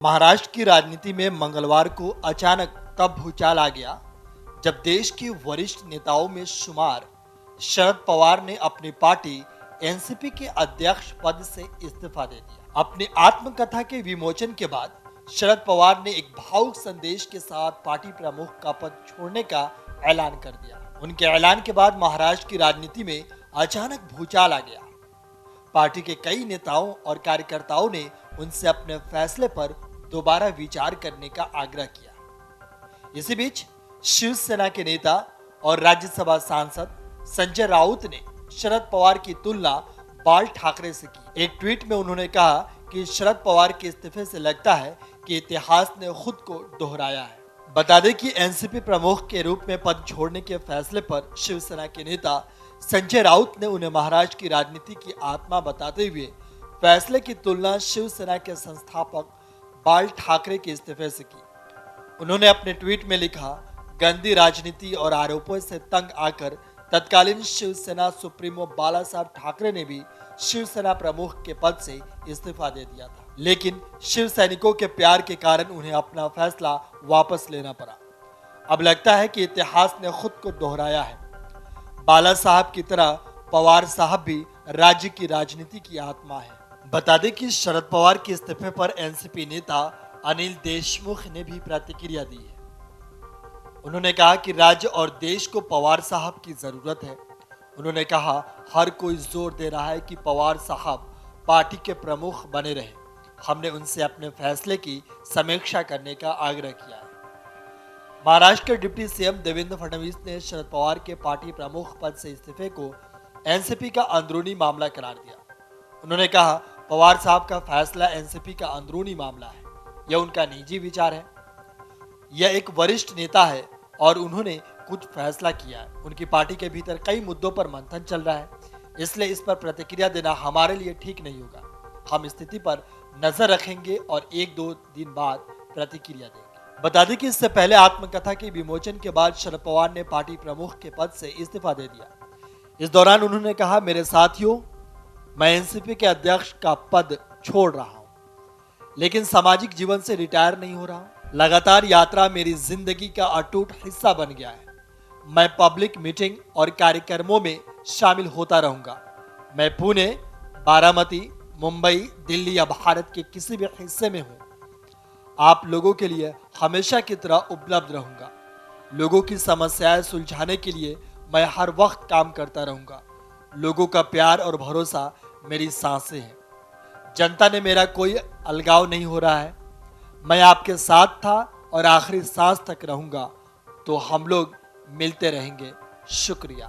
महाराष्ट्र की राजनीति में मंगलवार को अचानक तब भूचाल आ गया जब देश के वरिष्ठ नेताओं में शुमार शरद पवार ने अपनी पार्टी एनसीपी के अध्यक्ष पद से इस्तीफा दे दिया। अपनी आत्मकथा के विमोचन के बाद शरद पवार ने एक भावुक संदेश के साथ पार्टी प्रमुख का पद छोड़ने का ऐलान कर दिया। उनके ऐलान के बाद महाराष्ट्र की राजनीति में अचानक भूचाल आ गया। पार्टी के कई नेताओं और कार्यकर्ताओं ने उनसे अपने फैसले पर दोबारा विचार करने का आग्रह किया। इसी बीच शिवसेना के नेता और राज्यसभा सांसद संजय राउत ने शरद पवार की तुलना बाल ठाकरे से की। एक ट्वीट में उन्होंने कहा कि शरद पवार के इस्तीफे से लगता है कि इतिहास ने खुद को दोहराया है। बता दें कि एनसीपी प्रमुख के रूप में पद छोड़ने के फैसले पर शिवसेना के नेता संजय राउत ने उन्हें महाराष्ट्र की राजनीति की आत्मा बताते हुए फैसले की तुलना शिवसेना के संस्थापक बाल ठाकरे के इस्तीफे से की। उन्होंने अपने ट्वीट में लिखा, गंदी राजनीति और आरोपों से तंग आकर तत्कालीन शिवसेना सुप्रीमो बाला साहब ठाकरे ने भी शिवसेना प्रमुख के पद से इस्तीफा दे दिया था, लेकिन शिव सैनिकों के प्यार के कारण उन्हें अपना फैसला वापस लेना पड़ा। अब लगता है कि इतिहास ने खुद को दोहराया है। बाला साहब की तरह पवार साहब भी राज्य की राजनीति की आत्मा है। बता दें कि शरद पवार के इस्तीफे पर एनसीपी नेता अनिल देशमुख ने भी प्रतिक्रिया दी है। उन्होंने कहा कि राज्य और देश को पवार साहब की जरूरत है। उन्होंने कहा, हर कोई जोर दे रहा है कि पवार साहब पार्टी के प्रमुख बने रहे। हमने उनसे अपने फैसले की समीक्षा करने का आग्रह किया है। महाराष्ट्र के डिप्टी सीएम देवेंद्र फडणवीस ने शरद पवार के पार्टी प्रमुख पद से इस्तीफे को एनसीपी का अंदरूनी मामला करार दिया। उन्होंने कहा, पवार साहब का फैसला एनसीपी का अंदरूनी मामला है। यह उनका निजी विचार है। यह एक वरिष्ठ नेता है और उन्होंने कुछ फैसला किया है। उनकी पार्टी के भीतर कई मुद्दों पर मंथन चल रहा है, इसलिए इस पर प्रतिक्रिया देना हमारे लिए ठीक नहीं होगा। हम स्थिति पर नजर रखेंगे और 1-2 दिन बाद प्रतिक्रिया देंगे। बता दें कि इससे पहले आत्मकथा के विमोचन के बाद शरद पवार ने पार्टी प्रमुख के पद से इस्तीफा दे दिया। इस दौरान उन्होंने कहा, मेरे साथियों, मैं एनसीपी के अध्यक्ष का पद छोड़ रहा हूं, लेकिन सामाजिक जीवन से रिटायर नहीं हो रहा हूं। लगातार यात्रा मेरी जिंदगी का अटूट हिस्सा बन गया है। मैं पब्लिक मीटिंग और कार्यक्रमों में शामिल होता रहूंगा। मैं पुणे, बारामती, मुंबई, दिल्ली या भारत के किसी भी हिस्से में हूं, आप लोगों के लिए हमेशा की तरह उपलब्ध रहूंगा। लोगों की समस्याएं सुलझाने के लिए मैं हर वक्त काम करता रहूंगा। लोगों का प्यार और भरोसा मेरी सांसें हैं। जनता ने मेरा कोई अलगाव नहीं हो रहा है। मैं आपके साथ था और आखिरी सांस तक रहूंगा, तो हम लोग मिलते रहेंगे। शुक्रिया।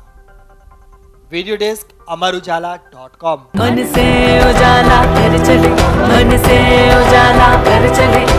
Video desk amarujala.com। मन से उजाला कर चले, मन से उजाला कर चले।